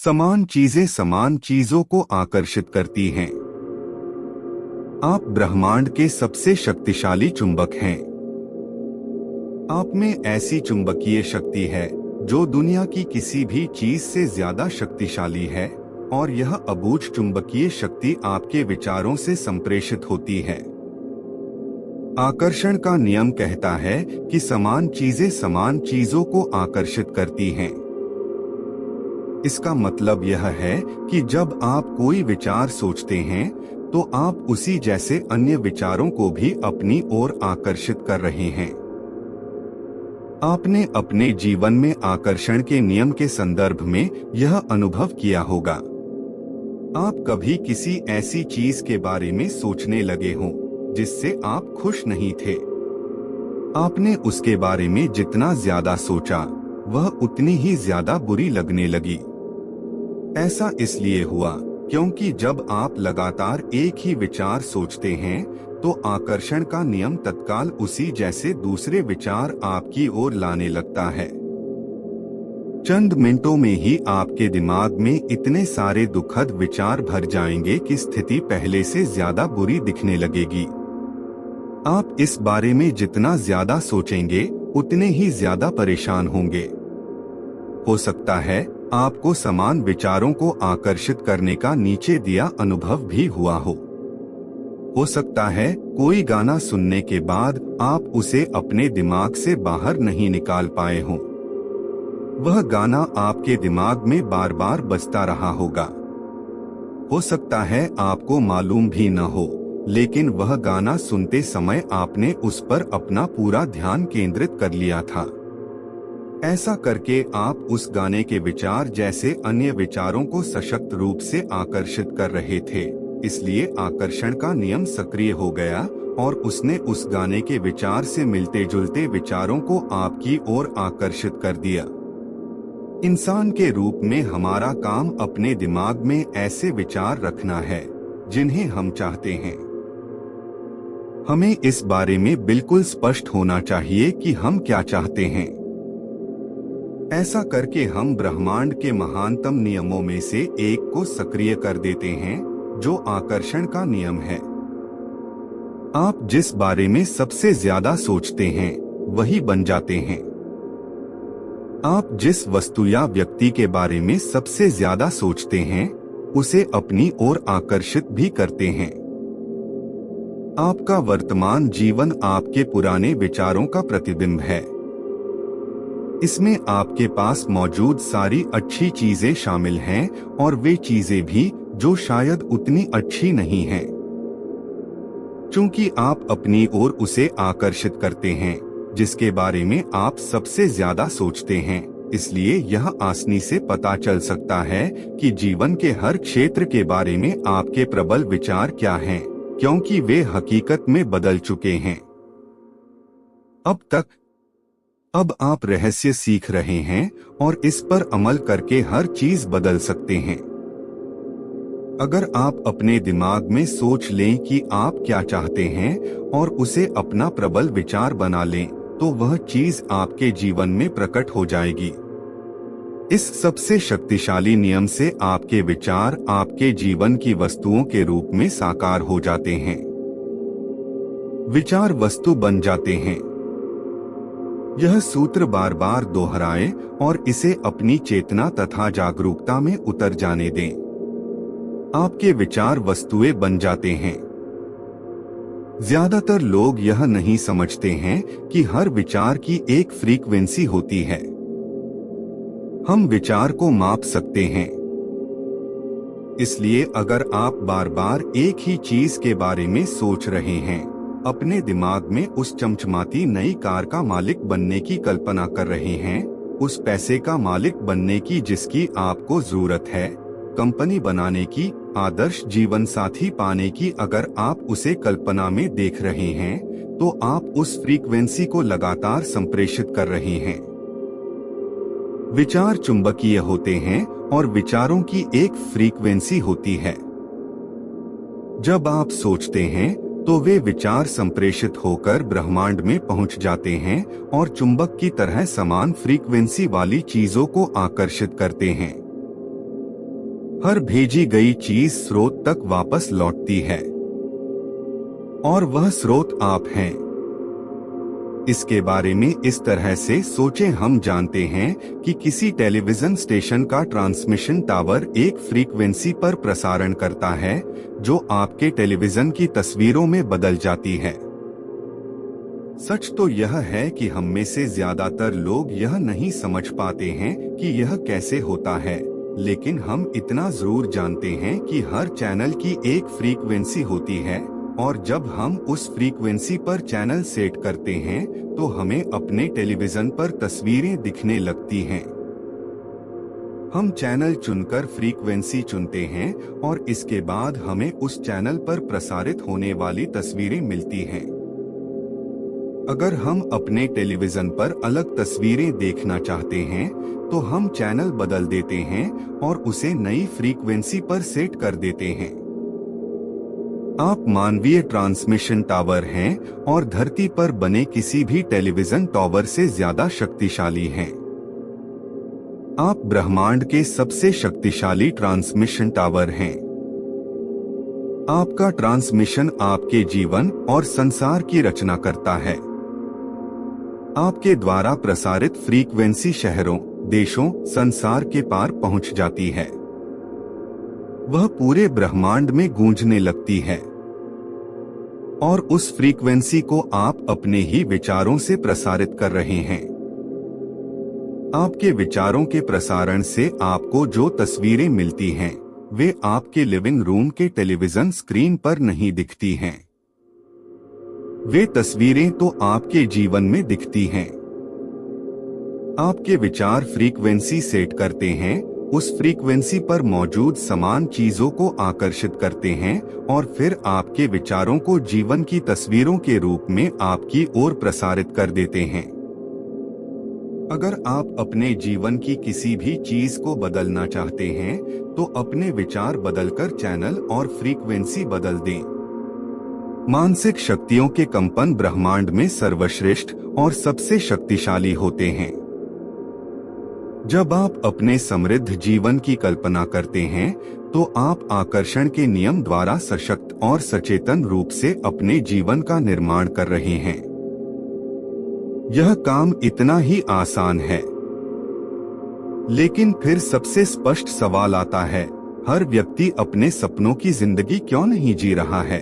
समान चीजें समान चीजों को आकर्षित करती हैं। आप ब्रह्मांड के सबसे शक्तिशाली चुंबक हैं। आप में ऐसी चुंबकीय शक्ति है जो दुनिया की किसी भी चीज से ज्यादा शक्तिशाली है, और यह अबूझ चुंबकीय शक्ति आपके विचारों से संप्रेषित होती है। आकर्षण का नियम कहता है कि समान चीजें समान चीजों को आकर्षित करती हैं। इसका मतलब यह है कि जब आप कोई विचार सोचते हैं तो आप उसी जैसे अन्य विचारों को भी अपनी ओर आकर्षित कर रहे हैं। आपने अपने जीवन में आकर्षण के नियम के संदर्भ में यह अनुभव किया होगा। आप कभी किसी ऐसी चीज के बारे में सोचने लगे हों जिससे आप खुश नहीं थे। आपने उसके बारे में जितना ज्यादा सोचा वह उतनी ही ज्यादा बुरी लगने लगी। ऐसा इसलिए हुआ क्योंकि जब आप लगातार एक ही विचार सोचते हैं तो आकर्षण का नियम तत्काल उसी जैसे दूसरे विचार आपकी ओर लाने लगता है। चंद मिनटों में ही आपके दिमाग में इतने सारे दुखद विचार भर जाएंगे कि स्थिति पहले से ज्यादा बुरी दिखने लगेगी। आप इस बारे में जितना ज्यादा सोचेंगे उतने ही ज्यादा परेशान होंगे। हो सकता है आपको समान विचारों को आकर्षित करने का नीचे दिया अनुभव भी हुआ हो सकता है कोई गाना सुनने के बाद आप उसे अपने दिमाग से बाहर नहीं निकाल पाए हों। वह गाना आपके दिमाग में बार बार बजता रहा होगा। हो सकता है आपको मालूम भी न हो, लेकिन वह गाना सुनते समय आपने उस पर अपना पूरा ध्यान केंद्रित कर लिया था। ऐसा करके आप उस गाने के विचार जैसे अन्य विचारों को सशक्त रूप से आकर्षित कर रहे थे। इसलिए आकर्षण का नियम सक्रिय हो गया और उसने उस गाने के विचार से मिलते जुलते विचारों को आपकी ओर आकर्षित कर दिया। इंसान के रूप में हमारा काम अपने दिमाग में ऐसे विचार रखना है जिन्हें हम चाहते हैं। हमें इस बारे में बिल्कुल स्पष्ट होना चाहिए कि हम क्या चाहते हैं। ऐसा करके हम ब्रह्मांड के महानतम नियमों में से एक को सक्रिय कर देते हैं, जो आकर्षण का नियम है। आप जिस बारे में सबसे ज्यादा सोचते हैं वही बन जाते हैं। आप जिस वस्तु या व्यक्ति के बारे में सबसे ज्यादा सोचते हैं उसे अपनी ओर आकर्षित भी करते हैं। आपका वर्तमान जीवन आपके पुराने विचारों का प्रतिबिंब है। इसमें आपके पास मौजूद सारी अच्छी चीजें शामिल हैं और वे चीजें भी जो शायद उतनी अच्छी नहीं हैं। चूंकि आप अपनी ओर उसे आकर्षित करते हैं जिसके बारे में आप सबसे ज्यादा सोचते हैं, इसलिए यह आसानी से पता चल सकता है कि जीवन के हर क्षेत्र के बारे में आपके प्रबल विचार क्या हैं, क्योंकि वे हकीकत में बदल चुके हैं। अब आप रहस्य सीख रहे हैं और इस पर अमल करके हर चीज बदल सकते हैं। अगर आप अपने दिमाग में सोच लें कि आप क्या चाहते हैं और उसे अपना प्रबल विचार बना लें, तो वह चीज आपके जीवन में प्रकट हो जाएगी। इस सबसे शक्तिशाली नियम से आपके विचार आपके जीवन की वस्तुओं के रूप में साकार हो जाते हैं। विचार वस्तु बन जाते हैं। यह सूत्र बार बार दोहराएं और इसे अपनी चेतना तथा जागरूकता में उतर जाने दें। आपके विचार वस्तुएं बन जाते हैं। ज्यादातर लोग यह नहीं समझते हैं कि हर विचार की एक फ्रीक्वेंसी होती है। हम विचार को माप सकते हैं। इसलिए अगर आप बार बार एक ही चीज के बारे में सोच रहे हैं, अपने दिमाग में उस चमचमाती नई कार का मालिक बनने की कल्पना कर रहे हैं, उस पैसे का मालिक बनने की जिसकी आपको जरूरत है, कंपनी बनाने की, आदर्श जीवन साथी पाने की अगर आप उसे कल्पना में देख रहे हैं, तो आप उस फ्रीक्वेंसी को लगातार संप्रेषित कर रहे हैं। विचार चुंबकीय होते हैं और विचारों की एक फ्रीक्वेंसी होती है। जब आप सोचते हैं तो वे विचार संप्रेषित होकर ब्रह्मांड में पहुंच जाते हैं और चुंबक की तरह समान फ्रीक्वेंसी वाली चीजों को आकर्षित करते हैं। हर भेजी गई चीज स्रोत तक वापस लौटती है और वह स्रोत आप हैं। इसके बारे में इस तरह से सोचें, हम जानते हैं कि किसी टेलीविजन स्टेशन का ट्रांसमिशन टावर एक फ्रीक्वेंसी पर प्रसारण करता है जो आपके टेलीविजन की तस्वीरों में बदल जाती है। सच तो यह है कि हम में से ज्यादातर लोग यह नहीं समझ पाते हैं कि यह कैसे होता है, लेकिन हम इतना जरूर जानते हैं कि हर चैनल की एक फ्रीक्वेंसी होती है और जब हम उस फ्रीक्वेंसी पर चैनल सेट करते हैं तो हमें अपने टेलीविजन पर तस्वीरें दिखने लगती हैं। हम चैनल चुनकर फ्रीक्वेंसी चुनते हैं और इसके बाद हमें उस चैनल पर प्रसारित होने वाली तस्वीरें मिलती हैं। अगर हम अपने टेलीविजन पर अलग तस्वीरें देखना चाहते हैं तो हम चैनल बदल देते हैं और उसे नई फ्रीक्वेंसी पर सेट कर देते हैं। आप मानवीय ट्रांसमिशन टावर हैं और धरती पर बने किसी भी टेलीविजन टावर से ज्यादा शक्तिशाली हैं। आप ब्रह्मांड के सबसे शक्तिशाली ट्रांसमिशन टावर हैं। आपका ट्रांसमिशन आपके जीवन और संसार की रचना करता है। आपके द्वारा प्रसारित फ्रीक्वेंसी शहरों, देशों, संसार के पार पहुंच जाती है। वह पूरे ब्रह्मांड में गूंजने लगती है और उस फ्रीक्वेंसी को आप अपने ही विचारों से प्रसारित कर रहे हैं। आपके विचारों के प्रसारण से आपको जो तस्वीरें मिलती हैं, वे आपके लिविंग रूम के टेलीविजन स्क्रीन पर नहीं दिखती हैं। वे तस्वीरें तो आपके जीवन में दिखती हैं। आपके विचार फ्रीक्वेंसी सेट करते हैं, उस फ्रीक्वेंसी पर मौजूद समान चीजों को आकर्षित करते हैं और फिर आपके विचारों को जीवन की तस्वीरों के रूप में आपकी ओर प्रसारित कर देते हैं। अगर आप अपने जीवन की किसी भी चीज को बदलना चाहते हैं तो अपने विचार बदलकर चैनल और फ्रीक्वेंसी बदल दें। मानसिक शक्तियों के कंपन ब्रह्मांड में सर्वश्रेष्ठ और सबसे शक्तिशाली होते हैं। जब आप अपने समृद्ध जीवन की कल्पना करते हैं तो आप आकर्षण के नियम द्वारा सशक्त और सचेतन रूप से अपने जीवन का निर्माण कर रहे हैं। यह काम इतना ही आसान है, लेकिन फिर सबसे स्पष्ट सवाल आता है, हर व्यक्ति अपने सपनों की जिंदगी क्यों नहीं जी रहा है?